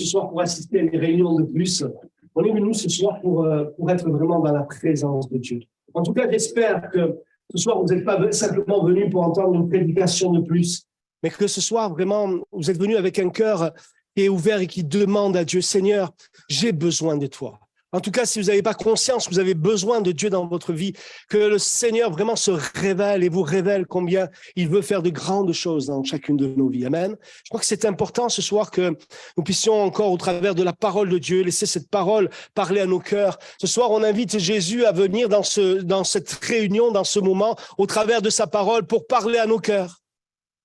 ce soir pour assister à une réunion de plus. On est venu ce soir pour être vraiment dans la présence de Dieu. En tout cas, j'espère que ce soir, vous n'êtes pas simplement venu pour entendre une prédication de plus, mais que ce soir, vraiment, vous êtes venu avec un cœur qui est ouvert et qui demande à Dieu, Seigneur, j'ai besoin de toi. En tout cas, si vous n'avez pas conscience que vous avez besoin de Dieu dans votre vie, que le Seigneur vraiment se révèle et vous révèle combien il veut faire de grandes choses dans chacune de nos vies. Amen. Je crois que c'est important ce soir que nous puissions encore, au travers de la parole de Dieu, laisser cette parole parler à nos cœurs. Ce soir, on invite Jésus à venir dans cette réunion, dans ce moment, au travers de sa parole pour parler à nos cœurs.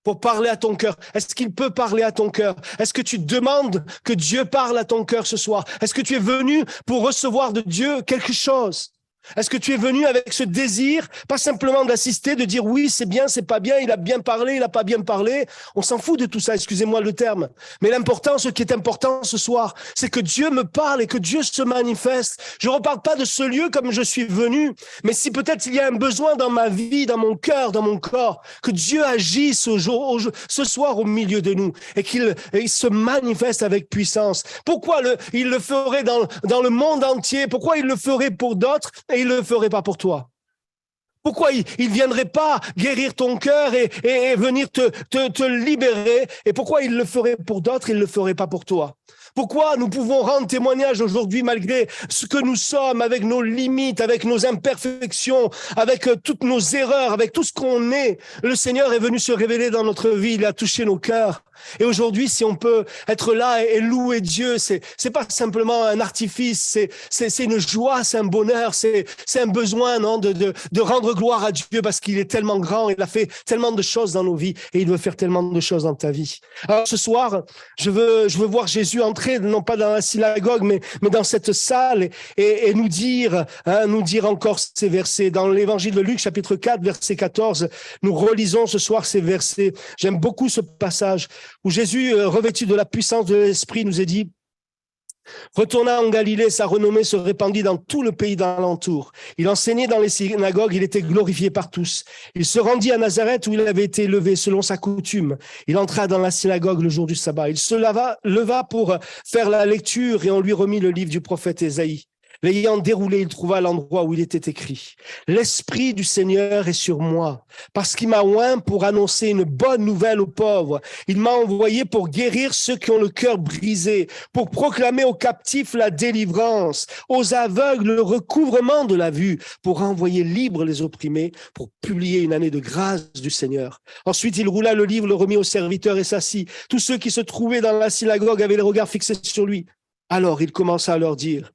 Pour parler à ton cœur. Est-ce qu'il peut parler à ton cœur? Est-ce que tu demandes que Dieu parle à ton cœur ce soir? Est-ce que tu es venu pour recevoir de Dieu quelque chose? Est-ce que tu es venu avec ce désir, pas simplement d'assister, de dire oui, c'est bien, c'est pas bien, il a bien parlé, il a pas bien parlé. On s'en fout de tout ça, excusez-moi le terme. Mais l'important, ce qui est important ce soir, c'est que Dieu me parle et que Dieu se manifeste. Je ne reparle pas de ce lieu comme je suis venu, mais si peut-être il y a un besoin dans ma vie, dans mon cœur, dans mon corps, que Dieu agisse ce soir au milieu de nous et qu'il se manifeste avec puissance. Pourquoi il le ferait dans le monde entier? Pourquoi il le ferait pour d'autres? Et il ne le ferait pas pour toi. Pourquoi il ne viendrait pas guérir ton cœur et venir te libérer? Et pourquoi il le ferait pour d'autres, il ne le ferait pas pour toi? Pourquoi nous pouvons rendre témoignage aujourd'hui malgré ce que nous sommes, avec nos limites, avec nos imperfections, avec toutes nos erreurs, avec tout ce qu'on est? Le Seigneur est venu se révéler dans notre vie, il a touché nos cœurs. Et aujourd'hui, si on peut être là et louer Dieu, c'est pas simplement un artifice, c'est une joie, c'est un bonheur, c'est un besoin, non, de rendre gloire à Dieu parce qu'il est tellement grand, il a fait tellement de choses dans nos vies et il veut faire tellement de choses dans ta vie. Alors ce soir, je veux voir Jésus entrer, non pas dans la synagogue, mais dans cette salle et nous dire encore ces versets. Dans l'évangile de Luc, chapitre 4, verset 14, nous relisons ce soir ces versets. J'aime beaucoup ce passage où Jésus, revêtu de la puissance de l'Esprit, nous a dit « Retourna en Galilée, sa renommée se répandit dans tout le pays d'alentour. Il enseignait dans les synagogues, il était glorifié par tous. Il se rendit à Nazareth où il avait été élevé selon sa coutume. Il entra dans la synagogue le jour du sabbat. Il se leva pour faire la lecture et on lui remit le livre du prophète Ésaïe. L'ayant déroulé, il trouva l'endroit où il était écrit « L'Esprit du Seigneur est sur moi, parce qu'il m'a oint pour annoncer une bonne nouvelle aux pauvres. Il m'a envoyé pour guérir ceux qui ont le cœur brisé, pour proclamer aux captifs la délivrance, aux aveugles le recouvrement de la vue, pour envoyer libres les opprimés, pour publier une année de grâce du Seigneur. » Ensuite, il roula le livre, le remit aux serviteurs et s'assit. Tous ceux qui se trouvaient dans la synagogue avaient les regards fixés sur lui. Alors il commença à leur dire,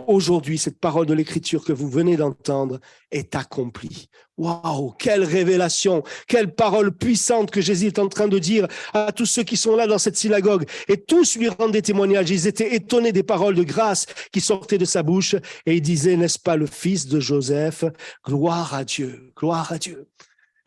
aujourd'hui, cette parole de l'Écriture que vous venez d'entendre est accomplie. Waouh, quelle révélation, quelle parole puissante que Jésus est en train de dire à tous ceux qui sont là dans cette synagogue. Et tous lui rendaient témoignage. Ils étaient étonnés des paroles de grâce qui sortaient de sa bouche. Et ils disaient, n'est-ce pas le fils de Joseph? Gloire à Dieu, gloire à Dieu.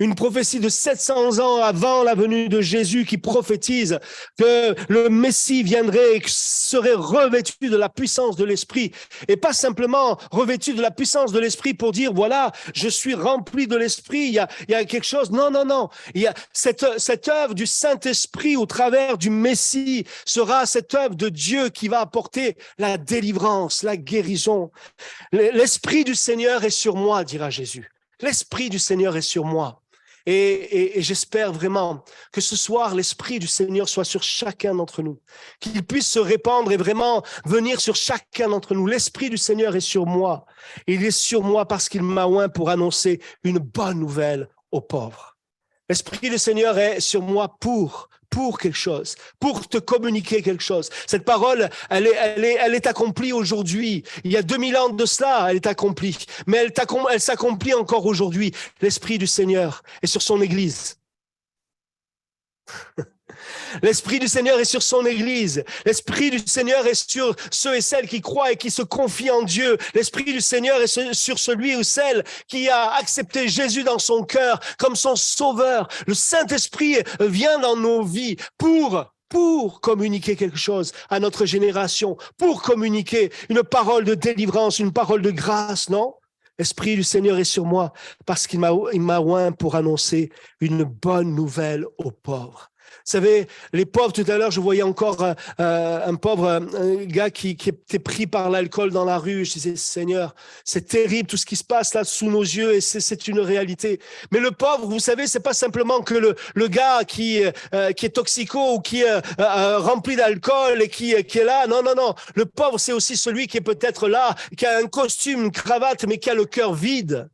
Une prophétie de 700 ans avant la venue de Jésus qui prophétise que le Messie viendrait et serait revêtu de la puissance de l'Esprit. Et pas simplement revêtu de la puissance de l'Esprit pour dire, voilà, je suis rempli de l'Esprit, il y a quelque chose. Non, non, non. Il y a cette œuvre du Saint-Esprit au travers du Messie sera cette œuvre de Dieu qui va apporter la délivrance, la guérison. L'Esprit du Seigneur est sur moi, dira Jésus. L'Esprit du Seigneur est sur moi. Et j'espère vraiment que ce soir, l'Esprit du Seigneur soit sur chacun d'entre nous, qu'il puisse se répandre et vraiment venir sur chacun d'entre nous. L'Esprit du Seigneur est sur moi. Il est sur moi parce qu'il m'a oint pour annoncer une bonne nouvelle aux pauvres. L'Esprit du Seigneur est sur moi pour quelque chose, pour te communiquer quelque chose. Cette parole, elle est accomplie aujourd'hui. Il y a 2000 ans de cela, elle est accomplie. Mais elle s'accomplit encore aujourd'hui. L'Esprit du Seigneur est sur son Église. L'Esprit du Seigneur est sur son Église. L'Esprit du Seigneur est sur ceux et celles qui croient et qui se confient en Dieu. L'Esprit du Seigneur est sur celui ou celle qui a accepté Jésus dans son cœur comme son sauveur. Le Saint-Esprit vient dans nos vies pour communiquer quelque chose à notre génération, pour communiquer une parole de délivrance, une parole de grâce, non? L'Esprit du Seigneur est sur moi parce qu'il m'a oint pour annoncer une bonne nouvelle aux pauvres. Vous savez, les pauvres, tout à l'heure, je voyais encore un pauvre gars qui était pris par l'alcool dans la rue. Je disais, Seigneur, c'est terrible tout ce qui se passe là sous nos yeux et c'est une réalité. Mais le pauvre, vous savez, c'est pas simplement que le gars qui est toxico ou qui est rempli d'alcool et qui est là. Non, non, non. Le pauvre, c'est aussi celui qui est peut-être là, qui a un costume, une cravate, mais qui a le cœur vide.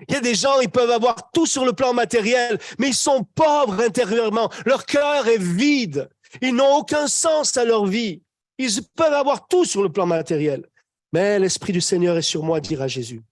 Il y a des gens, ils peuvent avoir tout sur le plan matériel, mais ils sont pauvres intérieurement. Leur cœur est vide. Ils n'ont aucun sens à leur vie. Ils peuvent avoir tout sur le plan matériel. Mais l'Esprit du Seigneur est sur moi, dira Jésus,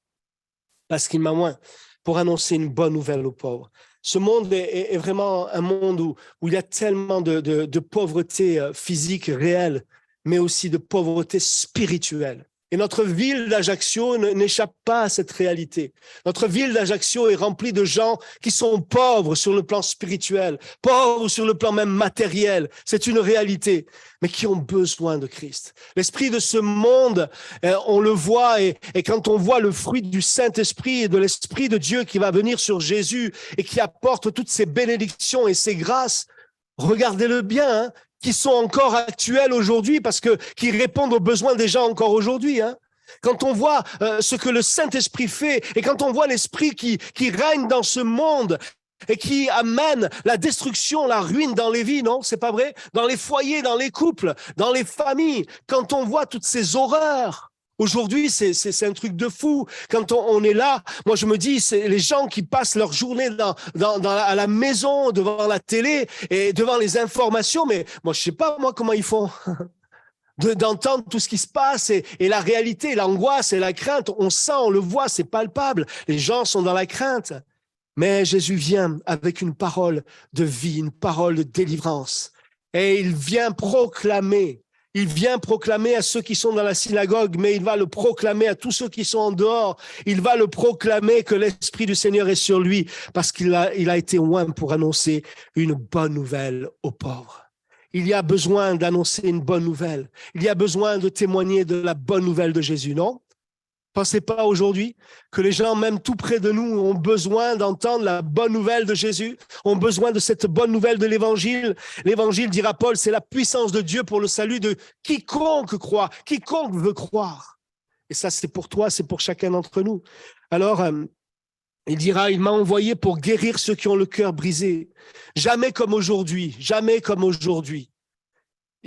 parce qu'il m'a oint pour annoncer une bonne nouvelle aux pauvres. Ce monde est vraiment un monde où il y a tellement de pauvreté physique réelle, mais aussi de pauvreté spirituelle. Et notre ville d'Ajaccio n'échappe pas à cette réalité. Notre ville d'Ajaccio est remplie de gens qui sont pauvres sur le plan spirituel, pauvres sur le plan même matériel. C'est une réalité, mais qui ont besoin de Christ. L'esprit de ce monde, on le voit, et quand on voit le fruit du Saint-Esprit et de l'Esprit de Dieu qui va venir sur Jésus et qui apporte toutes ces bénédictions et ces grâces, regardez-le bien, hein, qui sont encore actuels aujourd'hui parce que qui répondent aux besoins des gens encore aujourd'hui. Hein. Quand on voit ce que le Saint-Esprit fait et quand on voit l'Esprit qui règne dans ce monde et qui amène la destruction, la ruine dans les vies, non, c'est pas vrai? Dans les foyers, dans les couples, dans les familles, quand on voit toutes ces horreurs. Aujourd'hui, c'est un truc de fou. Quand on est là, moi je me dis, c'est les gens qui passent leur journée à la maison, devant la télé et devant les informations, mais moi je sais pas moi comment ils font d'entendre tout ce qui se passe et la réalité, l'angoisse et la crainte. On sent, on le voit, c'est palpable. Les gens sont dans la crainte. Mais Jésus vient avec une parole de vie, une parole de délivrance. Et il vient proclamer. Il vient proclamer à ceux qui sont dans la synagogue, mais il va le proclamer à tous ceux qui sont en dehors. Il va le proclamer que l'Esprit du Seigneur est sur lui parce qu'il a été oint pour annoncer une bonne nouvelle aux pauvres. Il y a besoin d'annoncer une bonne nouvelle. Il y a besoin de témoigner de la bonne nouvelle de Jésus, non? Pensez pas aujourd'hui que les gens, même tout près de nous, ont besoin d'entendre la bonne nouvelle de Jésus, ont besoin de cette bonne nouvelle de l'Évangile. L'Évangile, dira Paul, c'est la puissance de Dieu pour le salut de quiconque croit, quiconque veut croire. Et ça, c'est pour toi, c'est pour chacun d'entre nous. Alors, il dira, il m'a envoyé pour guérir ceux qui ont le cœur brisé. Jamais comme aujourd'hui, jamais comme aujourd'hui.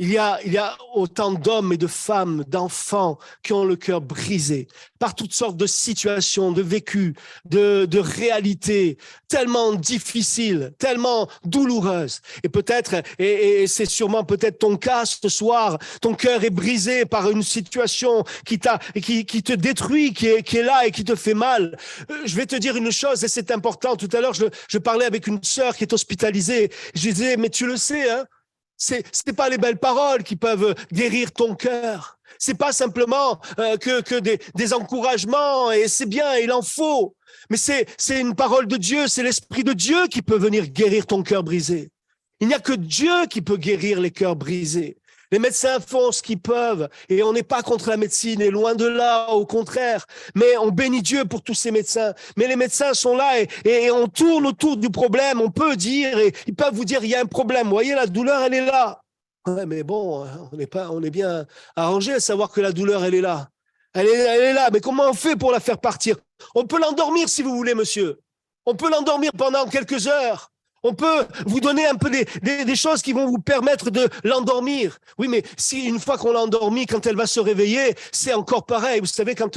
Il y a autant d'hommes et de femmes, d'enfants qui ont le cœur brisé par toutes sortes de situations, de vécus, de réalités tellement difficiles, tellement douloureuses. Et peut-être, et c'est sûrement peut-être ton cas ce soir, ton cœur est brisé par une situation qui te détruit, qui est là et qui te fait mal. Je vais te dire une chose et c'est important. Tout à l'heure, je parlais avec une sœur qui est hospitalisée. Je disais, mais tu le sais, hein? C'est pas les belles paroles qui peuvent guérir ton cœur. C'est pas simplement que des encouragements, et c'est bien, il en faut. Mais c'est une parole de Dieu, c'est l'Esprit de Dieu qui peut venir guérir ton cœur brisé. Il n'y a que Dieu qui peut guérir les cœurs brisés. Les médecins font ce qu'ils peuvent et on n'est pas contre la médecine et loin de là, au contraire. Mais on bénit Dieu pour tous ces médecins. Mais les médecins sont là et on tourne autour du problème. On peut dire, et ils peuvent vous dire, il y a un problème. Vous voyez, la douleur, elle est là. Ouais, mais bon, on est bien arrangé à savoir que la douleur, elle est là. Elle est là. Mais comment on fait pour la faire partir? On peut l'endormir si vous voulez, monsieur. On peut l'endormir pendant quelques heures. On peut vous donner un peu des choses qui vont vous permettre de l'endormir. Oui, mais si une fois qu'on l'a endormie, quand elle va se réveiller, c'est encore pareil. Vous savez, dans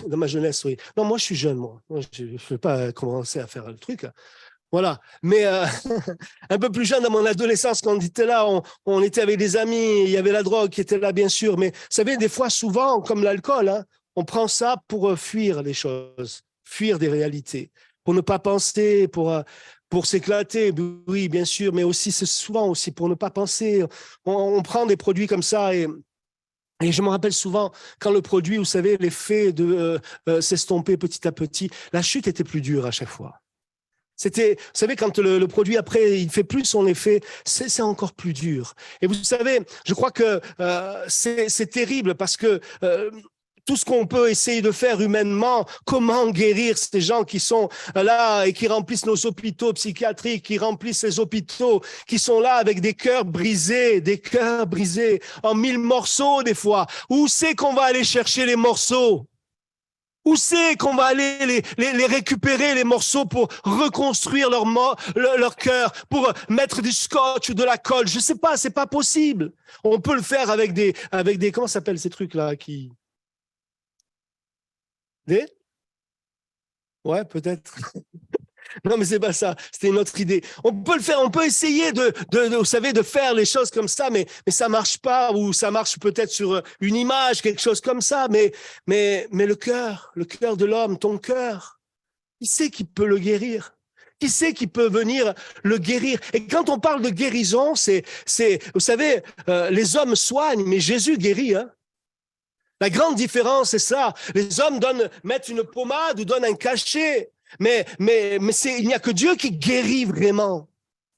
ma jeunesse, oui. Non, moi, je suis jeune, moi. Je ne vais pas commencer à faire le truc. Voilà. Mais un peu plus jeune, dans mon adolescence, quand on était là, on était avec des amis, il y avait la drogue qui était là, bien sûr. Mais vous savez, des fois, souvent, comme l'alcool, hein, on prend ça pour fuir les choses, fuir des réalités. Pour ne pas penser, pour s'éclater, oui, bien sûr, mais aussi, c'est souvent aussi pour ne pas penser. On prend des produits comme ça et je me rappelle souvent, quand le produit, vous savez, l'effet de s'estomper petit à petit, la chute était plus dure à chaque fois. Vous savez, quand le produit, après, il fait plus son effet, c'est encore plus dur. Et vous savez, je crois que c'est terrible parce que tout ce qu'on peut essayer de faire humainement, comment guérir ces gens qui sont là et qui remplissent nos hôpitaux psychiatriques, qui remplissent les hôpitaux, qui sont là avec des cœurs brisés en 1000 morceaux des fois. Où c'est qu'on va aller chercher les morceaux? Où c'est qu'on va aller les récupérer, les morceaux, pour reconstruire leur cœur, pour mettre du scotch ou de la colle? Je sais pas, c'est pas possible. On peut le faire avec des comment s'appellent ces trucs-là qui... Ouais, peut-être. Non, mais c'est pas ça. C'était une autre idée. On peut le faire. On peut essayer vous savez, de faire les choses comme ça, mais ça marche pas, ou ça marche peut-être sur une image, quelque chose comme ça. Mais le cœur de l'homme, ton cœur, qui c'est qui peut le guérir? Qui c'est qui peut venir le guérir? Et quand on parle de guérison, c'est, vous savez, les hommes soignent, mais Jésus guérit, hein. La grande différence, c'est ça. Les hommes mettent une pommade ou donnent un cachet. Mais il n'y a que Dieu qui guérit vraiment.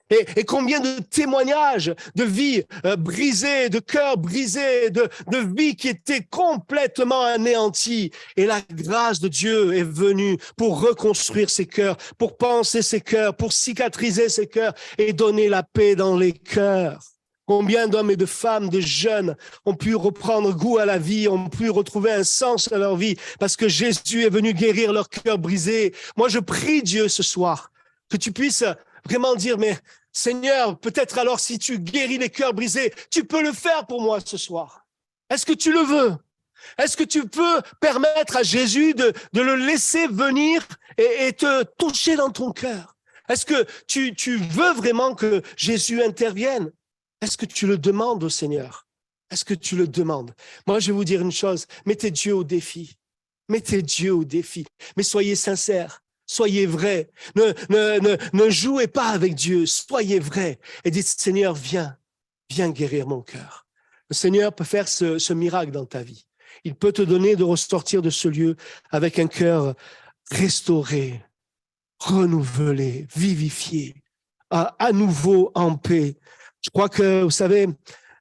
Et combien de témoignages de vies brisées, de cœurs brisés, de vies qui étaient complètement anéanties. Et la grâce de Dieu est venue pour reconstruire ces cœurs, pour penser ces cœurs, pour cicatriser ces cœurs et donner la paix dans les cœurs. Combien d'hommes et de femmes, de jeunes ont pu reprendre goût à la vie, ont pu retrouver un sens à leur vie parce que Jésus est venu guérir leur cœur brisé. Moi, je prie Dieu ce soir que tu puisses vraiment dire, mais Seigneur, peut-être alors si tu guéris les cœurs brisés, tu peux le faire pour moi ce soir. Est-ce que tu le veux? Est-ce que tu peux permettre à Jésus de le laisser venir et te toucher dans ton cœur? Est-ce que tu veux vraiment que Jésus intervienne? Est-ce que tu le demandes au Seigneur? Est-ce que tu le demandes? Moi, je vais vous dire une chose, mettez Dieu au défi. Mettez Dieu au défi. Mais soyez sincères, soyez vrais. Ne jouez pas avec Dieu, soyez vrais. Et dites, Seigneur, viens guérir mon cœur. Le Seigneur peut faire ce miracle dans ta vie. Il peut te donner de ressortir de ce lieu avec un cœur restauré, renouvelé, vivifié, à nouveau en paix. Je crois que, vous savez,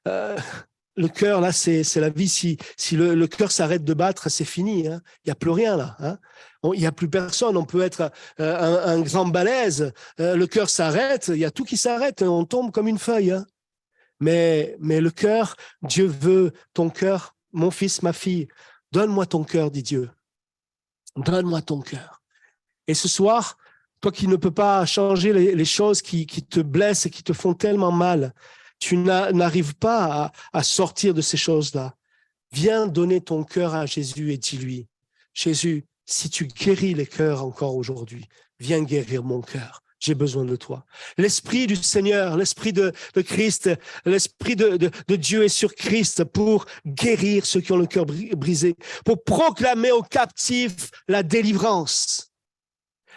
le cœur, là, c'est la vie. Si le cœur s'arrête de battre, c'est fini. Hein. Il n'y a plus rien, là. Hein. Il n'y a plus personne. On peut être un grand balèze. Le cœur s'arrête. Il y a tout qui s'arrête. On tombe comme une feuille. Hein. Mais le cœur, Dieu veut ton cœur. Mon fils, ma fille, donne-moi ton cœur, dit Dieu. Donne-moi ton cœur. Et ce soir, toi qui ne peux pas changer les choses qui te blessent et qui te font tellement mal, tu n'arrives pas à sortir de ces choses-là. Viens donner ton cœur à Jésus et dis-lui, Jésus, si tu guéris les cœurs encore aujourd'hui, viens guérir mon cœur. J'ai besoin de toi. L'Esprit du Seigneur, l'Esprit de Christ, l'Esprit de Dieu est sur Christ pour guérir ceux qui ont le cœur brisé, pour proclamer aux captifs la délivrance.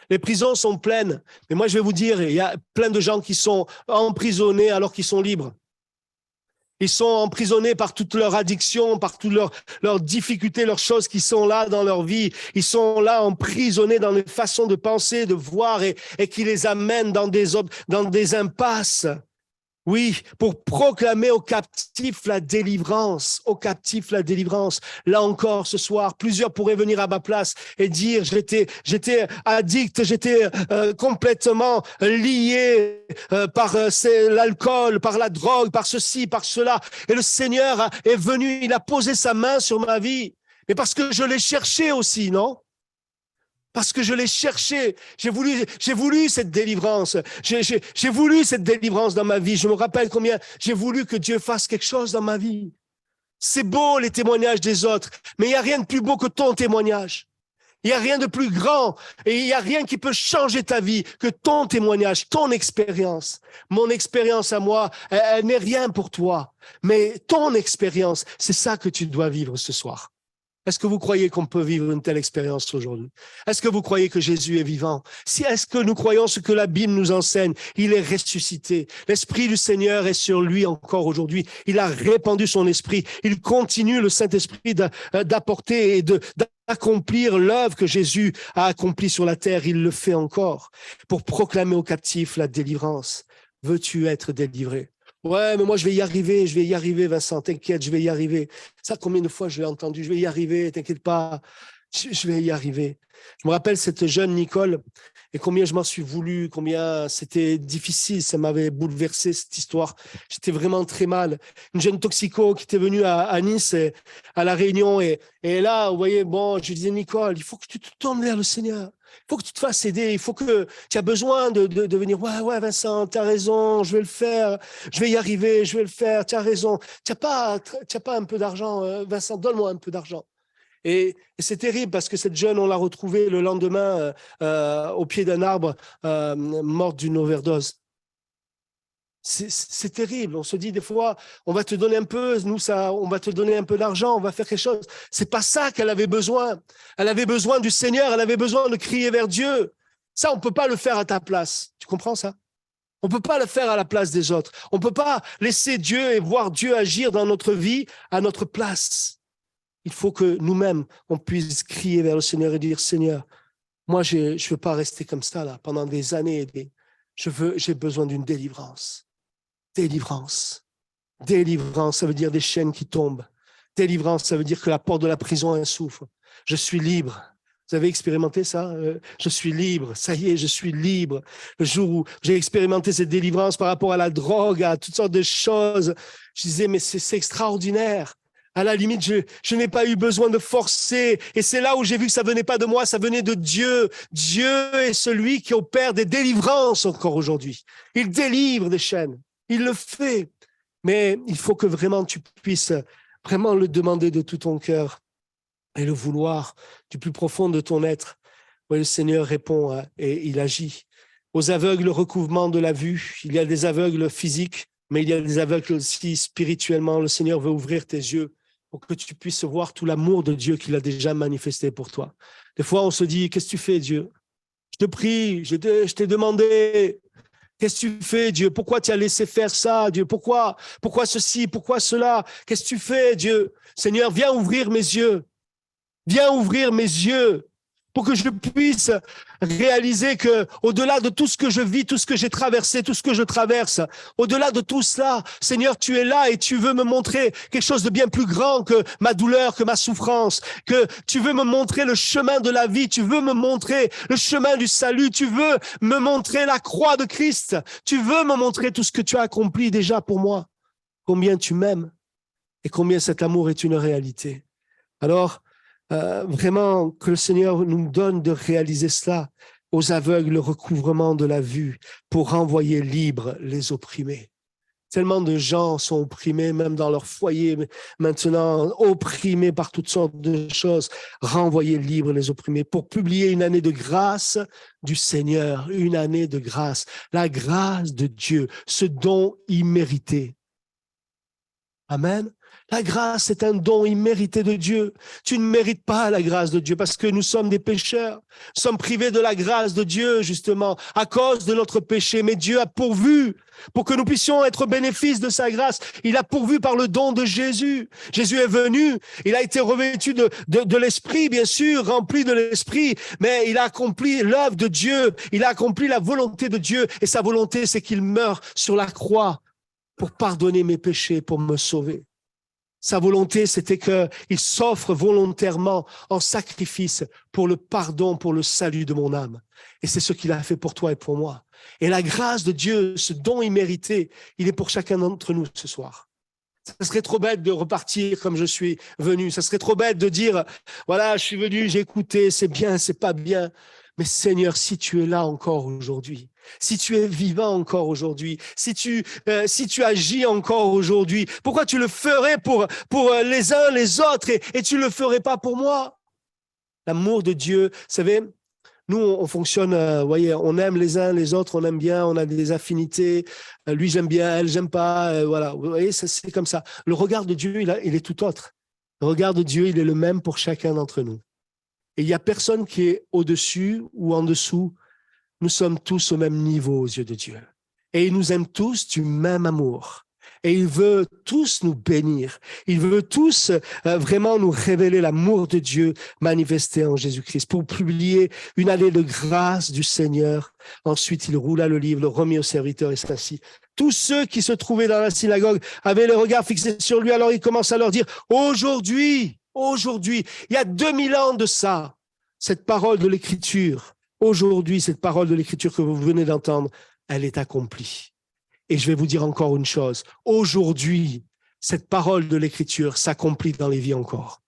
Les prisons sont pleines, mais moi je vais vous dire, il y a plein de gens qui sont emprisonnés alors qu'ils sont libres. Ils sont emprisonnés par toutes leurs addictions, par toutes leurs difficultés, leurs choses qui sont là dans leur vie. Ils sont là emprisonnés dans les façons de penser, de voir et qui les amènent dans des impasses. Oui, pour proclamer aux captifs la délivrance, aux captifs la délivrance. Là encore, ce soir, plusieurs pourraient venir à ma place et dire, j'étais addict, j'étais complètement lié par l'alcool, par la drogue, par ceci, par cela. Et le Seigneur est venu, il a posé sa main sur ma vie. Mais parce que je l'ai cherché aussi, non? Parce que je l'ai cherché, j'ai voulu cette délivrance, j'ai voulu cette délivrance dans ma vie. Je me rappelle combien j'ai voulu que Dieu fasse quelque chose dans ma vie. C'est beau les témoignages des autres, mais il n'y a rien de plus beau que ton témoignage. Il n'y a rien de plus grand et il n'y a rien qui peut changer ta vie que ton témoignage, ton expérience. Mon expérience à moi, elle n'est rien pour toi, mais ton expérience, c'est ça que tu dois vivre ce soir. Est-ce que vous croyez qu'on peut vivre une telle expérience aujourd'hui? Est-ce que vous croyez que Jésus est vivant? Est-ce que nous croyons ce que la Bible nous enseigne? Il est ressuscité. L'Esprit du Seigneur est sur lui encore aujourd'hui. Il a répandu son esprit. Il continue, le Saint-Esprit, d'apporter et d'accomplir l'œuvre que Jésus a accomplie sur la terre. Il le fait encore pour proclamer aux captifs la délivrance. Veux-tu être délivré? Ouais, mais moi, je vais y arriver, Vincent, t'inquiète, je vais y arriver. Ça, combien de fois je l'ai entendu, je vais y arriver, t'inquiète pas, je vais y arriver. Je me rappelle cette jeune Nicole et combien je m'en suis voulu, combien c'était difficile, ça m'avait bouleversé cette histoire. J'étais vraiment très mal. Une jeune toxico qui était venue à Nice, à La Réunion, et là, vous voyez, bon, je disais, Nicole, il faut que tu te tournes vers le Seigneur. Il faut que tu te fasses aider, il faut que tu as besoin de venir. Ouais, Vincent, tu as raison, je vais le faire, je vais y arriver, je vais le faire, tu as raison. Tu n'as pas un peu d'argent, Vincent, donne-moi un peu d'argent. Et c'est terrible parce que cette jeune, on l'a retrouvée le lendemain au pied d'un arbre, morte d'une overdose. C'est terrible. On se dit des fois, on va te donner un peu, nous, ça, on va te donner un peu d'argent, on va faire quelque chose. C'est pas ça qu'elle avait besoin. Elle avait besoin du Seigneur, elle avait besoin de crier vers Dieu. Ça, on peut pas le faire à ta place. Tu comprends ça? On peut pas le faire à la place des autres. On peut pas laisser Dieu et voir Dieu agir dans notre vie à notre place. Il faut que nous-mêmes, on puisse crier vers le Seigneur et dire, Seigneur, moi, je veux pas rester comme ça là pendant des années. J'ai besoin d'une délivrance. Délivrance. Délivrance, ça veut dire des chaînes qui tombent. Délivrance, ça veut dire que la porte de la prison elle souffle. Je suis libre. Vous avez expérimenté ça? Je suis libre. Ça y est, je suis libre. Le jour où j'ai expérimenté cette délivrance par rapport à la drogue, à toutes sortes de choses, je disais, mais c'est extraordinaire. À la limite, je n'ai pas eu besoin de forcer. Et c'est là où j'ai vu que ça venait pas de moi, ça venait de Dieu. Dieu est celui qui opère des délivrances encore aujourd'hui. Il délivre des chaînes. Il le fait. Mais il faut que vraiment tu puisses vraiment le demander de tout ton cœur et le vouloir du plus profond de ton être. Oui, le Seigneur répond et il agit. Aux aveugles, recouvrement de la vue. Il y a des aveugles physiques, mais il y a des aveugles aussi spirituellement. Le Seigneur veut ouvrir tes yeux pour que tu puisses voir tout l'amour de Dieu qu'il a déjà manifesté pour toi. Des fois, on se dit, qu'est-ce que tu fais, Dieu? Je te prie, je t'ai demandé. Qu'est-ce que tu fais, Dieu? Pourquoi tu as laissé faire ça, Dieu? Pourquoi ceci? Pourquoi cela? Qu'est-ce que tu fais, Dieu? Seigneur, viens ouvrir mes yeux. Viens ouvrir mes yeux pour que je puisse réaliser que, au-delà de tout ce que je vis, tout ce que j'ai traversé, tout ce que je traverse, au-delà de tout cela, Seigneur, tu es là et tu veux me montrer quelque chose de bien plus grand que ma douleur, que ma souffrance, que tu veux me montrer le chemin de la vie, tu veux me montrer le chemin du salut, tu veux me montrer la croix de Christ, tu veux me montrer tout ce que tu as accompli déjà pour moi, combien tu m'aimes et combien cet amour est une réalité. Alors, vraiment que le Seigneur nous donne de réaliser cela, aux aveugles le recouvrement de la vue pour renvoyer libres les opprimés. Tellement de gens sont opprimés, même dans leur foyer maintenant, opprimés par toutes sortes de choses. Renvoyer libres les opprimés pour publier une année de grâce du Seigneur, une année de grâce, la grâce de Dieu, ce don immérité. Amen. La grâce est un don immérité de Dieu. Tu ne mérites pas la grâce de Dieu parce que nous sommes des pécheurs. Nous sommes privés de la grâce de Dieu, justement, à cause de notre péché. Mais Dieu a pourvu pour que nous puissions être bénéfices de sa grâce. Il a pourvu par le don de Jésus. Jésus est venu. Il a été revêtu de l'Esprit, bien sûr, rempli de l'Esprit. Mais il a accompli l'œuvre de Dieu. Il a accompli la volonté de Dieu. Et sa volonté, c'est qu'il meure sur la croix pour pardonner mes péchés, pour me sauver. Sa volonté, c'était qu'il s'offre volontairement en sacrifice pour le pardon, pour le salut de mon âme. Et c'est ce qu'il a fait pour toi et pour moi. Et la grâce de Dieu, ce don immérité, il est pour chacun d'entre nous ce soir. Ça serait trop bête de repartir comme je suis venu. Ça serait trop bête de dire, voilà, je suis venu, j'ai écouté, c'est bien, c'est pas bien. Mais Seigneur, si tu es là encore aujourd'hui, si tu es vivant encore aujourd'hui, si tu agis encore aujourd'hui, pourquoi tu le ferais pour les uns, les autres et tu le ferais pas pour moi? L'amour de Dieu, vous savez, nous, on fonctionne, voyez, on aime les uns, les autres, on aime bien, on a des affinités. Lui, j'aime bien, elle, j'aime pas. Voilà, vous voyez, c'est comme ça. Le regard de Dieu, il est tout autre. Le regard de Dieu, il est le même pour chacun d'entre nous. Et il n'y a personne qui est au-dessus ou en dessous. Nous sommes tous au même niveau aux yeux de Dieu. Et il nous aime tous du même amour. Et il veut tous nous bénir. Il veut tous vraiment nous révéler l'amour de Dieu manifesté en Jésus-Christ. Pour publier une année de grâce du Seigneur, ensuite il roula le livre, le remit au serviteur et s'assit. Tous ceux qui se trouvaient dans la synagogue avaient les regards fixés sur lui. Alors il commence à leur dire, aujourd'hui, il y a 2000 ans de ça, cette parole de l'Écriture, aujourd'hui, cette parole de l'Écriture que vous venez d'entendre, elle est accomplie. Et je vais vous dire encore une chose. Aujourd'hui, cette parole de l'Écriture s'accomplit dans les vies encore.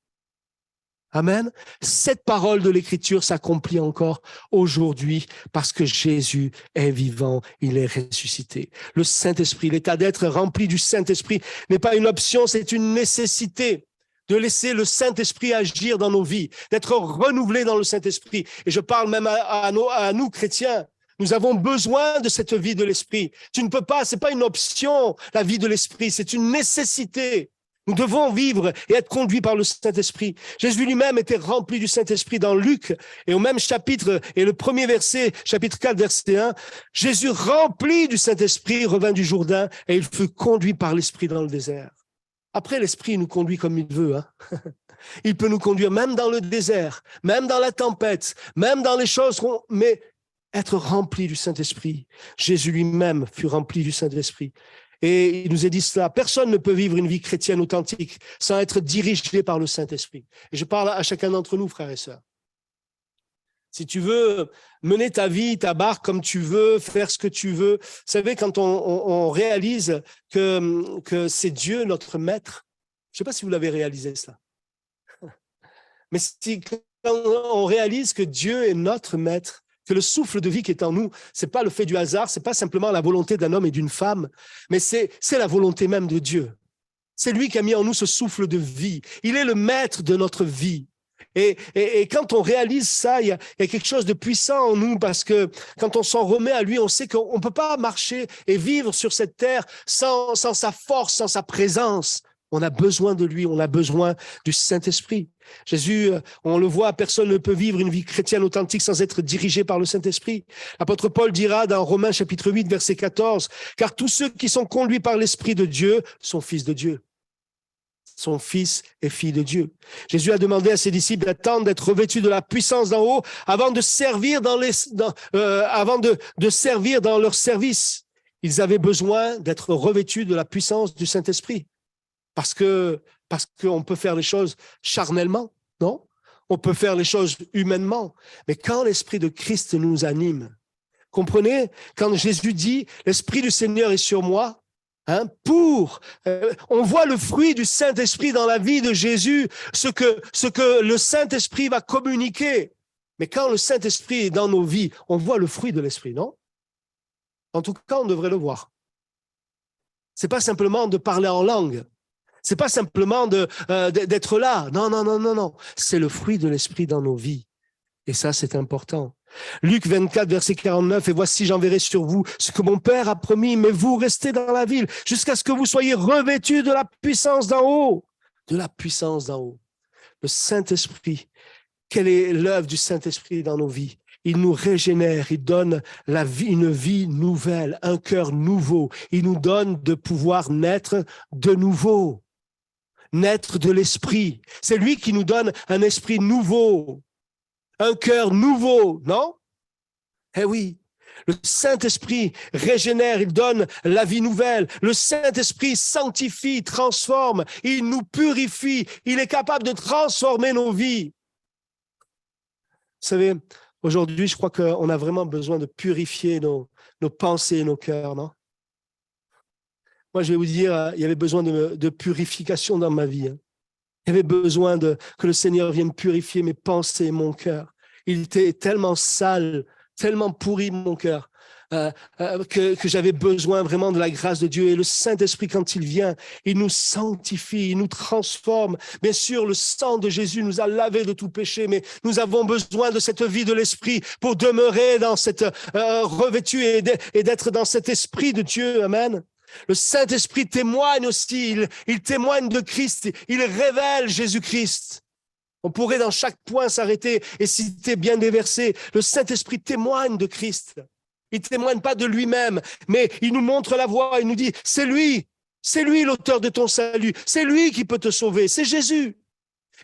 Amen. Cette parole de l'Écriture s'accomplit encore aujourd'hui parce que Jésus est vivant, il est ressuscité. Le Saint-Esprit, l'état d'être rempli du Saint-Esprit n'est pas une option, c'est une nécessité de laisser le Saint-Esprit agir dans nos vies, d'être renouvelé dans le Saint-Esprit. Et je parle même à nous chrétiens. Nous avons besoin de cette vie de l'Esprit. Tu ne peux pas, c'est pas une option, la vie de l'Esprit, c'est une nécessité. Nous devons vivre et être conduits par le Saint-Esprit. Jésus lui-même était rempli du Saint-Esprit dans Luc, et au même chapitre, et le premier verset, chapitre 4, verset 1, Jésus rempli du Saint-Esprit revint du Jourdain, et il fut conduit par l'Esprit dans le désert. Après, l'Esprit nous conduit comme il veut, hein. Il peut nous conduire même dans le désert, même dans la tempête, même dans les choses mais être rempli du Saint-Esprit. Jésus lui-même fut rempli du Saint-Esprit. Et il nous a dit cela, personne ne peut vivre une vie chrétienne authentique sans être dirigé par le Saint-Esprit. Et je parle à chacun d'entre nous, frères et sœurs. Si tu veux mener ta vie, ta barque comme tu veux, faire ce que tu veux, vous savez, quand on réalise que c'est Dieu notre maître, je ne sais pas si vous l'avez réalisé ça, mais quand on réalise que Dieu est notre maître, que le souffle de vie qui est en nous, c'est pas le fait du hasard, c'est pas simplement la volonté d'un homme et d'une femme, mais c'est la volonté même de Dieu. C'est lui qui a mis en nous ce souffle de vie. Il est le maître de notre vie. Et quand on réalise ça, il y a quelque chose de puissant en nous parce que quand on s'en remet à lui, on sait qu'on ne peut pas marcher et vivre sur cette terre sans sa force, sans sa présence. On a besoin de lui, on a besoin du Saint-Esprit. Jésus, on le voit, personne ne peut vivre une vie chrétienne authentique sans être dirigé par le Saint-Esprit. L'apôtre Paul dira dans Romains chapitre 8, verset 14, « Car tous ceux qui sont conduits par l'Esprit de Dieu sont fils de Dieu. » Sont fils et filles de Dieu. Jésus a demandé à ses disciples d'attendre d'être revêtus de la puissance d'en haut avant de servir dans leur service. Ils avaient besoin d'être revêtus de la puissance du Saint-Esprit. Parce qu'on peut faire les choses charnellement, non? On peut faire les choses humainement. Mais quand l'Esprit de Christ nous anime, comprenez, quand Jésus dit « L'Esprit du Seigneur est sur moi », on voit le fruit du Saint-Esprit dans la vie de Jésus, ce que le Saint-Esprit va communiquer. Mais quand le Saint-Esprit est dans nos vies, on voit le fruit de l'Esprit, non? En tout cas, on devrait le voir. C'est pas simplement de parler en langue. C'est pas simplement d'être là. Non. C'est le fruit de l'Esprit dans nos vies. Et ça, c'est important. Luc 24, verset 49, « Et voici, j'enverrai sur vous ce que mon Père a promis, mais vous restez dans la ville jusqu'à ce que vous soyez revêtus de la puissance d'en haut. » De la puissance d'en haut. Le Saint-Esprit, quelle est l'œuvre du Saint-Esprit dans nos vies? Il nous régénère, il donne la vie, une vie nouvelle, un cœur nouveau. Il nous donne de pouvoir naître de nouveau, naître de l'Esprit. C'est lui qui nous donne un esprit nouveau. Un cœur nouveau, non? Eh oui, le Saint-Esprit régénère, il donne la vie nouvelle. Le Saint-Esprit sanctifie, transforme, il nous purifie, il est capable de transformer nos vies. Vous savez, aujourd'hui, je crois qu'on a vraiment besoin de purifier nos pensées et nos cœurs, non? Moi, je vais vous dire, il y avait besoin de purification dans ma vie, hein. Il y avait besoin que le Seigneur vienne purifier mes pensées et mon cœur. Il était tellement sale, tellement pourri mon cœur, que j'avais besoin vraiment de la grâce de Dieu. Et le Saint-Esprit, quand il vient, il nous sanctifie, il nous transforme. Bien sûr, le sang de Jésus nous a lavés de tout péché, mais nous avons besoin de cette vie de l'Esprit pour demeurer dans cette revêtue et d'être dans cet Esprit de Dieu. Amen. Le Saint-Esprit témoigne aussi, il témoigne de Christ, il révèle Jésus-Christ. On pourrait dans chaque point s'arrêter et citer bien des versets. Le Saint-Esprit témoigne de Christ. Il ne témoigne pas de lui-même, mais il nous montre la voie, il nous dit, c'est lui, C'est lui l'auteur de ton salut. C'est lui qui peut te sauver. C'est Jésus.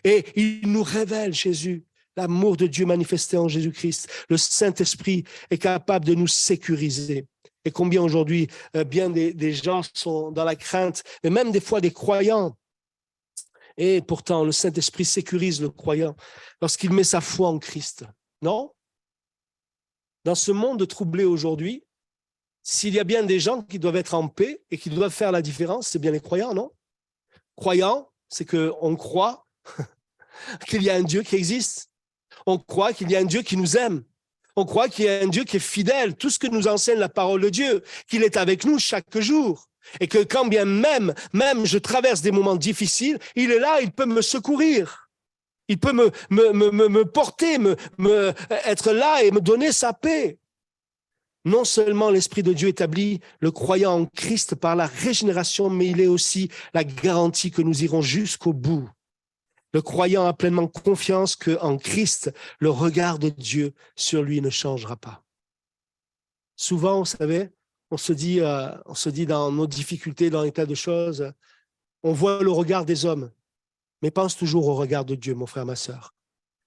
Et il nous révèle, Jésus, l'amour de Dieu manifesté en Jésus-Christ. Le Saint-Esprit est capable de nous sécuriser. Et combien aujourd'hui, bien des gens sont dans la crainte, mais même des fois des croyants. Et pourtant, le Saint-Esprit sécurise le croyant lorsqu'il met sa foi en Christ. Non? Dans ce monde troublé aujourd'hui, s'il y a bien des gens qui doivent être en paix et qui doivent faire la différence, c'est bien les croyants, non? Croyants, c'est qu'on croit qu'il y a un Dieu qui existe. On croit qu'il y a un Dieu qui nous aime. On croit qu'il y a un Dieu qui est fidèle. Tout ce que nous enseigne la parole de Dieu, qu'il est avec nous chaque jour. Et que quand bien même je traverse des moments difficiles, il est là, il peut me secourir. Il peut me porter, être là et me donner sa paix. Non seulement l'Esprit de Dieu établit le croyant en Christ par la régénération, mais il est aussi la garantie que nous irons jusqu'au bout. Le croyant a pleinement confiance qu'en Christ, le regard de Dieu sur lui ne changera pas. Souvent, vous savez, on se dit dans nos difficultés, dans l'état de choses, on voit le regard des hommes, mais pense toujours au regard de Dieu, mon frère, ma sœur.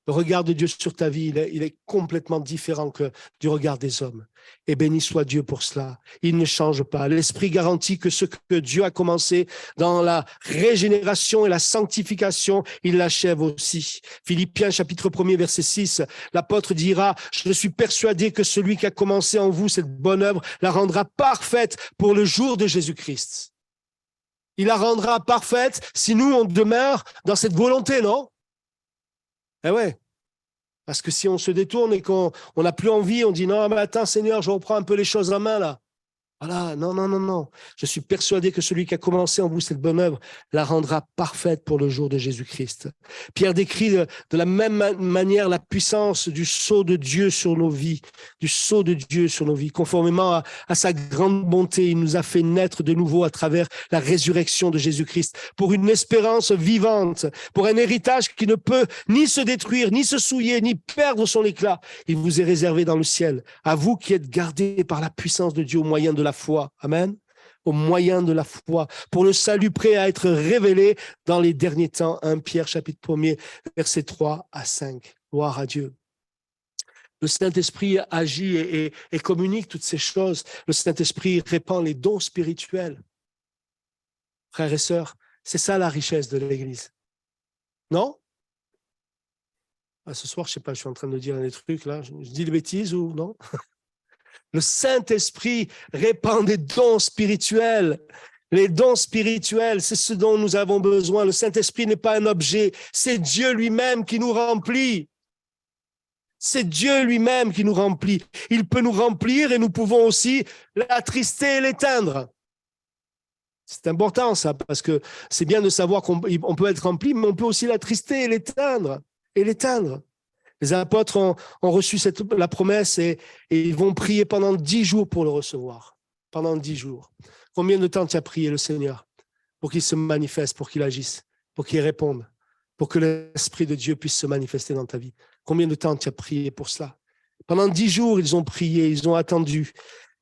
Le regard de Dieu sur ta vie, il est complètement différent que du regard des hommes. Et béni soit Dieu pour cela. Il ne change pas. L'Esprit garantit que ce que Dieu a commencé dans la régénération et la sanctification, il l'achève aussi. Philippiens chapitre 1er verset 6, l'apôtre dira « Je suis persuadé que celui qui a commencé en vous cette bonne œuvre la rendra parfaite pour le jour de Jésus-Christ. » Il la rendra parfaite si nous, on demeure dans cette volonté, non? Eh ouais, parce que si on se détourne et qu'on n'a plus envie, on dit non, mais attends Seigneur, je reprends un peu les choses en main là. Voilà, non. Je suis persuadé que celui qui a commencé en vous cette bonne œuvre la rendra parfaite pour le jour de Jésus-Christ. Pierre décrit de la même manière la puissance du sceau de Dieu sur nos vies, Conformément à sa grande bonté, il nous a fait naître de nouveau à travers la résurrection de Jésus-Christ pour une espérance vivante, pour un héritage qui ne peut ni se détruire, ni se souiller, ni perdre son éclat. Il vous est réservé dans le ciel, à vous qui êtes gardés par la puissance de Dieu au moyen de la foi. Amen. Au moyen de la foi, pour le salut prêt à être révélé dans les derniers temps. 1 Pierre chapitre 1er, versets 3 à 5. Gloire à Dieu. Le Saint-Esprit agit et communique toutes ces choses. Le Saint-Esprit répand les dons spirituels. Frères et sœurs, c'est ça la richesse de l'Église. Non? Ce soir, je ne sais pas, je suis en train de dire des trucs là. Je dis des bêtises ou non? Le Saint-Esprit répand des dons spirituels. Les dons spirituels, c'est ce dont nous avons besoin. Le Saint-Esprit n'est pas un objet, c'est Dieu lui-même qui nous remplit. C'est Dieu lui-même qui nous remplit. Il peut nous remplir et nous pouvons aussi l'attrister et l'éteindre. C'est important ça, parce que c'est bien de savoir qu'on peut être rempli, mais on peut aussi l'attrister et l'éteindre. Les apôtres ont reçu la promesse et ils vont prier pendant 10 jours pour le recevoir. Pendant 10 jours. Combien de temps tu as prié le Seigneur pour qu'il se manifeste, pour qu'il agisse, pour qu'il réponde, pour que l'Esprit de Dieu puisse se manifester dans ta vie? Combien de temps tu as prié pour cela? Pendant 10 jours, ils ont prié, ils ont attendu.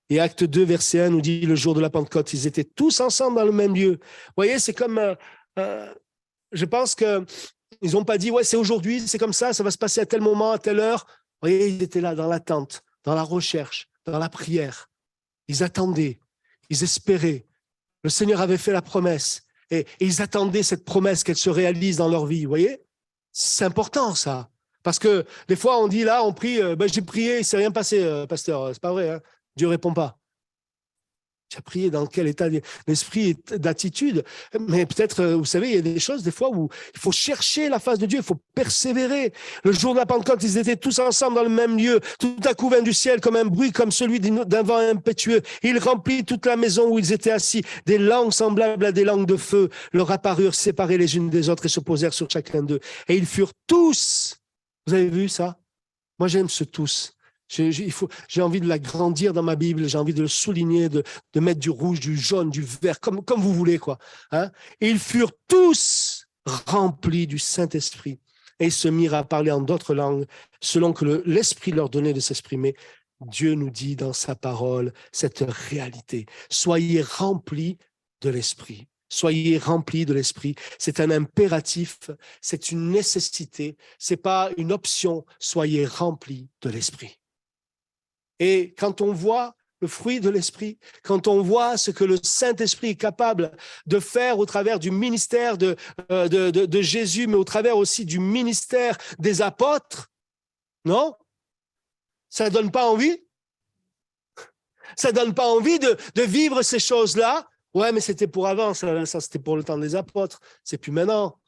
Et Acte 2, verset 1 nous dit, le jour de la Pentecôte, ils étaient tous ensemble dans le même lieu. Vous voyez, c'est comme, je pense que ils n'ont pas dit, ouais, c'est aujourd'hui, c'est comme ça va se passer à tel moment, à telle heure. Vous voyez, ils étaient là dans l'attente, dans la recherche, dans la prière. Ils attendaient, ils espéraient. Le Seigneur avait fait la promesse et ils attendaient cette promesse qu'elle se réalise dans leur vie. Vous voyez, c'est important ça. Parce que des fois, on dit là, on prie, j'ai prié, il ne s'est rien passé, pasteur. C'est pas vrai, hein? Dieu ne répond pas. Tu as prié dans quel état d'esprit et d'attitude? Mais peut-être, vous savez, il y a des choses, des fois, où il faut chercher la face de Dieu, il faut persévérer. Le jour de la Pentecôte, ils étaient tous ensemble dans le même lieu. Tout à coup vint du ciel comme un bruit, comme celui d'un vent impétueux. Il remplit toute la maison où ils étaient assis. Des langues semblables à des langues de feu leur apparurent séparées les unes des autres et se posèrent sur chacun d'eux. Et ils furent tous. Vous avez vu ça? Moi, j'aime ce tous. J'ai envie de l'agrandir dans ma Bible, j'ai envie de le souligner, de mettre du rouge, du jaune, du vert, comme vous voulez, quoi. Hein? Et ils furent tous remplis du Saint-Esprit et ils se mirent à parler en d'autres langues, selon que l'Esprit leur donnait de s'exprimer. Dieu nous dit dans sa parole cette réalité. Soyez remplis de l'Esprit. Soyez remplis de l'Esprit. C'est un impératif, c'est une nécessité, ce n'est pas une option. Soyez remplis de l'Esprit. Et quand on voit le fruit de l'Esprit, quand on voit ce que le Saint-Esprit est capable de faire au travers du ministère de Jésus, mais au travers aussi du ministère des apôtres, non? Ça ne donne pas envie? Ça ne donne pas envie de vivre ces choses-là? Ouais, mais c'était pour avant, ça c'était pour le temps des apôtres. C'est plus maintenant.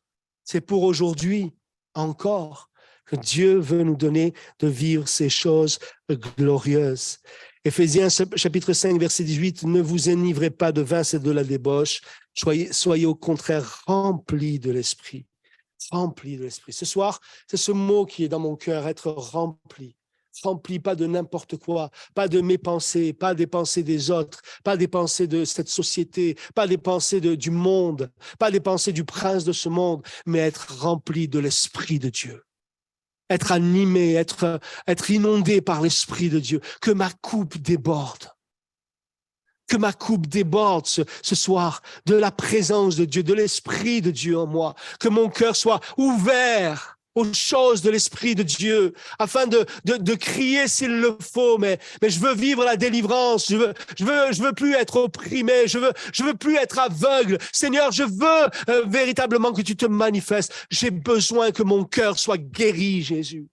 C'est pour aujourd'hui encore que Dieu veut nous donner de vivre ces choses glorieuses. Éphésiens chapitre 5, verset 18, ne vous enivrez pas de vin, c'est de la débauche. Soyez au contraire remplis de l'Esprit. Remplis de l'Esprit. Ce soir, c'est ce mot qui est dans mon cœur, être rempli. Rempli, pas de n'importe quoi, pas de mes pensées, pas des pensées des autres, pas des pensées de cette société, pas des pensées du monde, pas des pensées du prince de ce monde, mais être rempli de l'Esprit de Dieu. Être animé, être inondé par l'Esprit de Dieu, que ma coupe déborde. Que ma coupe déborde ce soir de la présence de Dieu, de l'Esprit de Dieu en moi. Que mon cœur soit ouvert aux choses de l'Esprit de Dieu, afin de crier s'il le faut, mais je veux vivre la délivrance, je veux plus être opprimé, je veux plus être aveugle. Seigneur, je veux véritablement que tu te manifestes. J'ai besoin que mon cœur soit guéri, Jésus.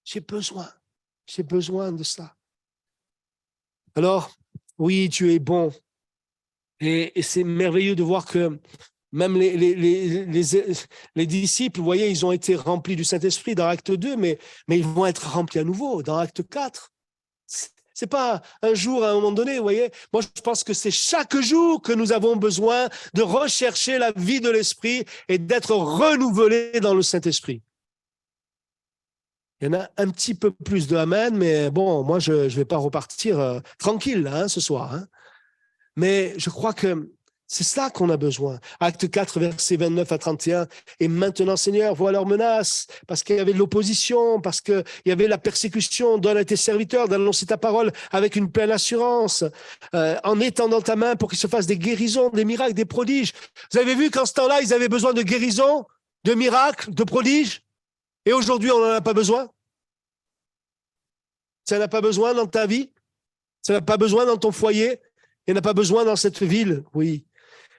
J'ai besoin de ça. Alors, oui, tu es bon. Et c'est merveilleux de voir que même les disciples, vous voyez, ils ont été remplis du Saint-Esprit dans Acte 2, mais ils vont être remplis à nouveau dans Acte 4. C'est pas un jour, à un moment donné, vous voyez. Moi, je pense que c'est chaque jour que nous avons besoin de rechercher la vie de l'Esprit et d'être renouvelés dans le Saint-Esprit. Il y en a un petit peu plus de amen, mais bon, moi, je ne vais pas repartir tranquille là, ce soir. Hein. Mais je crois que c'est ça qu'on a besoin. Acte 4, versets 29 à 31. Et maintenant, Seigneur, vois leurs menaces, parce qu'il y avait de l'opposition, parce qu'il y avait la persécution. Donne à tes serviteurs d'annoncer ta parole avec une pleine assurance, en étendant ta main pour qu'il se fasse des guérisons, des miracles, des prodiges. Vous avez vu qu'en ce temps-là, ils avaient besoin de guérisons, de miracles, de prodiges. Et aujourd'hui, on n'en a pas besoin. Ça n'a pas besoin dans ta vie. Ça n'a pas besoin dans ton foyer. Il n'y en a pas besoin dans cette ville, oui.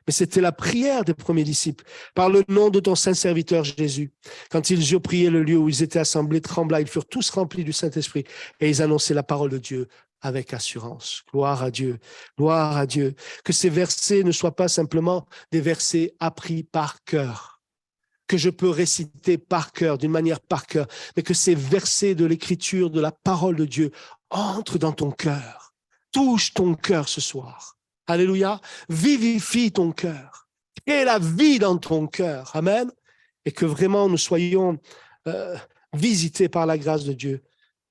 Mais c'était la prière des premiers disciples. Par le nom de ton saint serviteur Jésus, quand ils eurent prié, le lieu où ils étaient assemblés trembla. Ils furent tous remplis du Saint-Esprit et ils annonçaient la parole de Dieu avec assurance. Gloire à Dieu. Gloire à Dieu. Que ces versets ne soient pas simplement des versets appris par cœur, que je peux réciter par cœur, d'une manière par cœur, mais que ces versets de l'Écriture, de la parole de Dieu, entrent dans ton cœur. Touche ton cœur ce soir. Alléluia. Vivifie ton cœur. Crée la vie dans ton cœur. Amen. Et que vraiment nous soyons visités par la grâce de Dieu.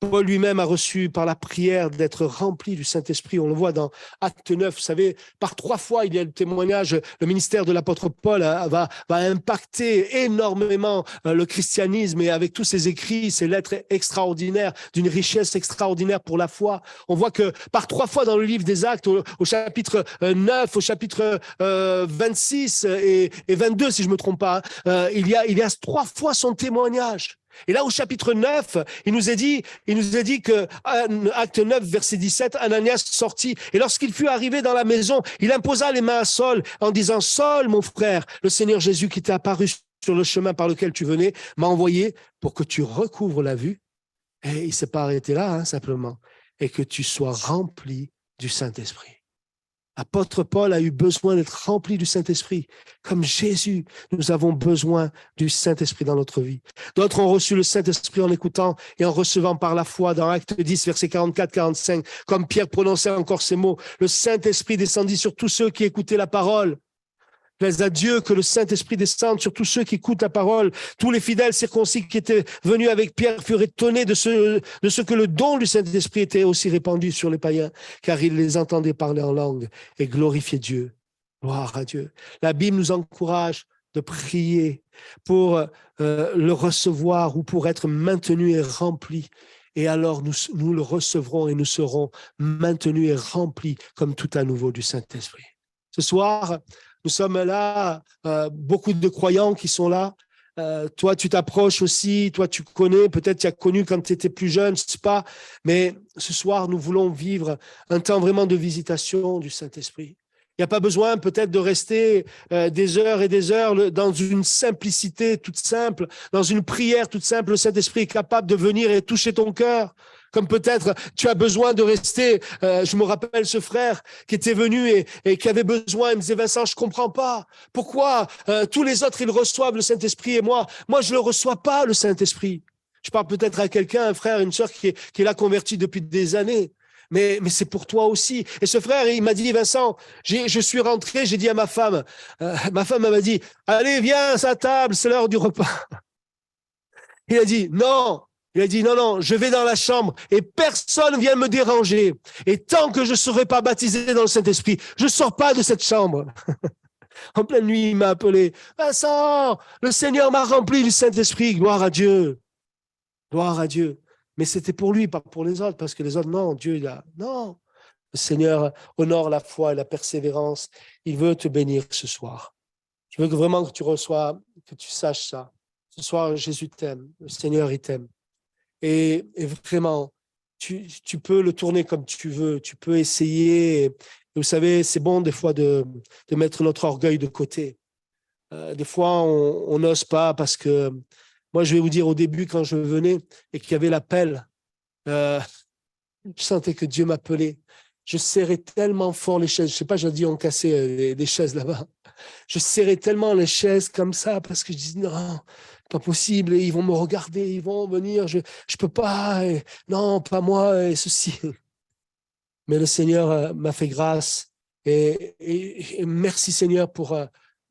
Paul lui-même a reçu par la prière d'être rempli du Saint-Esprit. On le voit dans Acte 9. Vous savez, par 3 fois, il y a le témoignage. Le ministère de l'apôtre Paul va impacter énormément le christianisme, et avec tous ses écrits, ses lettres extraordinaires, d'une richesse extraordinaire pour la foi. On voit que par 3 fois dans le livre des Actes, au chapitre 9, au chapitre 26 et 22, si je ne me trompe pas, il y a 3 fois son témoignage. Et là, au chapitre 9, il nous est dit que, acte 9, verset 17, Ananias sortit. Et lorsqu'il fut arrivé dans la maison, il imposa les mains à Saul en disant, Saul, mon frère, le Seigneur Jésus qui t'est apparu sur le chemin par lequel tu venais, m'a envoyé pour que tu recouvres la vue. Et il ne s'est pas arrêté là, simplement. Et que tu sois rempli du Saint-Esprit. L'apôtre Paul a eu besoin d'être rempli du Saint-Esprit. Comme Jésus, nous avons besoin du Saint-Esprit dans notre vie. D'autres ont reçu le Saint-Esprit en écoutant et en recevant par la foi dans Acte 10, versets 44-45. Comme Pierre prononçait encore ces mots, le Saint-Esprit descendit sur tous ceux qui écoutaient la parole. Plaise à Dieu que le Saint-Esprit descende sur tous ceux qui écoutent la parole. Tous les fidèles circoncis qui étaient venus avec Pierre furent étonnés de ce que le don du Saint-Esprit était aussi répandu sur les païens, car ils les entendaient parler en langue et glorifier Dieu. Gloire à Dieu. La Bible nous encourage de prier pour le recevoir ou pour être maintenu et rempli. Et alors nous le recevrons et nous serons maintenus et remplis comme tout à nouveau du Saint-Esprit. Ce soir, Nous sommes là, beaucoup de croyants qui sont là. Toi, tu t'approches aussi, toi, tu connais, peut-être tu as connu quand tu étais plus jeune, je ne sais pas, mais ce soir, nous voulons vivre un temps vraiment de visitation du Saint-Esprit. Il n'y a pas besoin peut-être de rester des heures et des heures dans une simplicité toute simple, dans une prière toute simple. Le Saint-Esprit est capable de venir et toucher ton cœur. Comme peut-être tu as besoin de rester. Je me rappelle ce frère qui était venu et qui avait besoin. Il me disait, Vincent, je comprends pas. Pourquoi tous les autres, ils reçoivent le Saint-Esprit et moi, je ne le reçois pas, le Saint-Esprit. Je parle peut-être à quelqu'un, un frère, une sœur qui est là converti depuis des années. Mais c'est pour toi aussi. Et ce frère, il m'a dit, Vincent, je suis rentré, j'ai dit à ma femme m'a dit, allez, viens à sa table, c'est l'heure du repas. Il a dit, non. Il a dit, non, non, je vais dans la chambre et personne vient me déranger. Et tant que je ne serai pas baptisé dans le Saint-Esprit, je ne sors pas de cette chambre. En pleine nuit, il m'a appelé, Vincent, le Seigneur m'a rempli du Saint-Esprit, gloire à Dieu. Gloire à Dieu. Mais c'était pour lui, pas pour les autres, parce que les autres, non, Dieu, non. Le Seigneur honore la foi et la persévérance. Il veut te bénir ce soir. Je veux vraiment que tu reçois, que tu saches ça. Ce soir, Jésus t'aime. Le Seigneur, il t'aime. Et vraiment, tu peux le tourner comme tu veux. Tu peux essayer. Et vous savez, c'est bon des fois de mettre notre orgueil de côté. Des fois, on n'ose pas parce que moi, je vais vous dire, au début, quand je venais et qu'il y avait l'appel, je sentais que Dieu m'appelait. Je serrais tellement fort les chaises. Je ne sais pas, j'ai dit on cassait des chaises là-bas. Je serrais tellement les chaises comme ça parce que je disais non, pas possible. Ils vont me regarder, ils vont venir. Je peux pas. Non, pas moi et ceci. Mais le Seigneur m'a fait grâce et merci Seigneur pour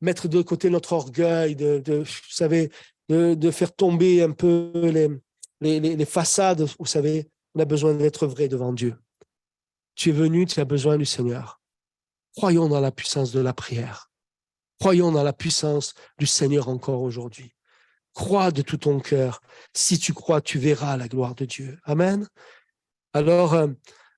mettre de côté notre orgueil, vous savez, de faire tomber un peu les façades. Vous savez, on a besoin d'être vrai devant Dieu. Tu es venu, tu as besoin du Seigneur. Croyons dans la puissance de la prière. Croyons dans la puissance du Seigneur encore aujourd'hui. Crois de tout ton cœur. Si tu crois, tu verras la gloire de Dieu. Amen. Alors,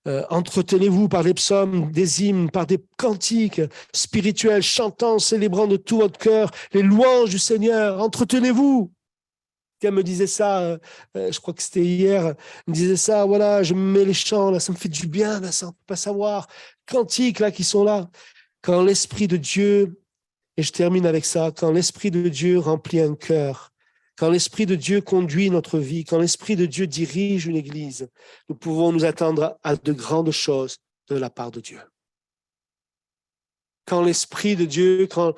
entretenez-vous par les psaumes, des hymnes, par des cantiques spirituels, chantant, célébrant de tout votre cœur les louanges du Seigneur. Entretenez-vous. Quelqu'un me disait ça, je crois que c'était hier, il me disait ça, voilà, je me mets les chants, là, ça me fait du bien, là, ça ne peut pas savoir. Cantiques, là, qui sont là. Quand l'Esprit de Dieu, et je termine avec ça, quand l'Esprit de Dieu remplit un cœur, quand l'Esprit de Dieu conduit notre vie, quand l'Esprit de Dieu dirige une église, nous pouvons nous attendre à de grandes choses de la part de Dieu. Quand l'Esprit de Dieu, quand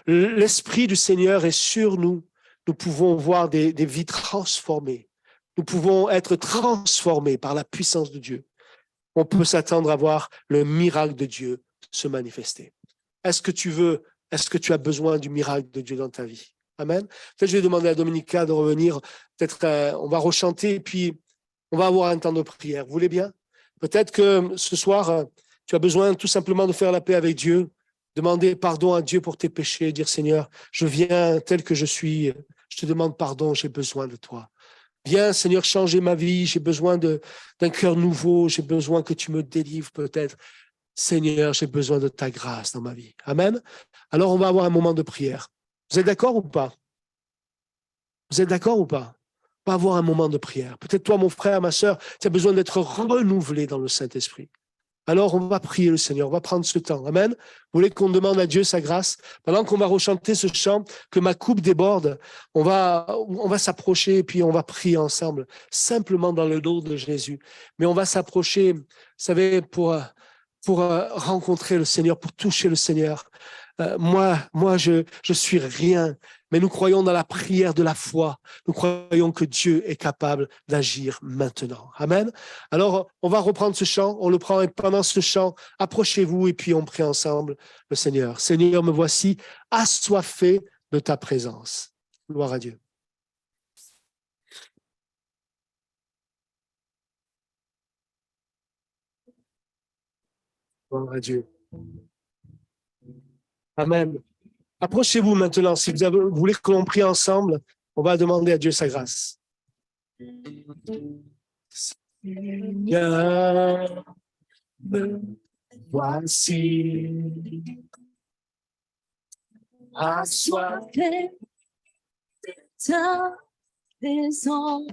l'Esprit du Seigneur est sur nous, nous pouvons voir des vies transformées. Nous pouvons être transformés par la puissance de Dieu. On peut s'attendre à voir le miracle de Dieu se manifester. Est-ce que tu as besoin du miracle de Dieu dans ta vie? Amen. Peut-être je vais demander à Dominica de revenir. Peut-être on va rechanter, puis on va avoir un temps de prière. Vous voulez bien? Peut-être que ce soir, tu as besoin tout simplement de faire la paix avec Dieu, demander pardon à Dieu pour tes péchés, dire Seigneur, je viens tel que je suis, je te demande pardon, j'ai besoin de toi. Viens, Seigneur, changer ma vie, j'ai besoin d'un cœur nouveau, j'ai besoin que tu me délivres peut-être. Seigneur, j'ai besoin de ta grâce dans ma vie. Amen. Alors, on va avoir un moment de prière. Vous êtes d'accord ou pas? Vous êtes d'accord ou pas? On va avoir un moment de prière. Peut-être toi, mon frère, ma sœur, tu as besoin d'être renouvelé dans le Saint-Esprit. Alors, on va prier le Seigneur, on va prendre ce temps. Amen. Vous voulez qu'on demande à Dieu sa grâce? Pendant qu'on va rechanter ce chant, que ma coupe déborde, on va s'approcher et puis on va prier ensemble, simplement dans le nom de Jésus. Mais on va s'approcher, vous savez, pour rencontrer le Seigneur, pour toucher le Seigneur. Moi, je suis rien, mais nous croyons dans la prière de la foi. Nous croyons que Dieu est capable d'agir maintenant. Amen. Alors, on va reprendre ce chant, on le prend et pendant ce chant, approchez-vous et puis on prie ensemble le Seigneur. Seigneur, me voici, assoiffé de ta présence. Gloire à Dieu. Gloire à Dieu. Amen. Approchez-vous maintenant. Si vous voulez que l'on prie ensemble, on va demander à Dieu sa grâce. Seigneur, me voici, assoiffé de ta présence.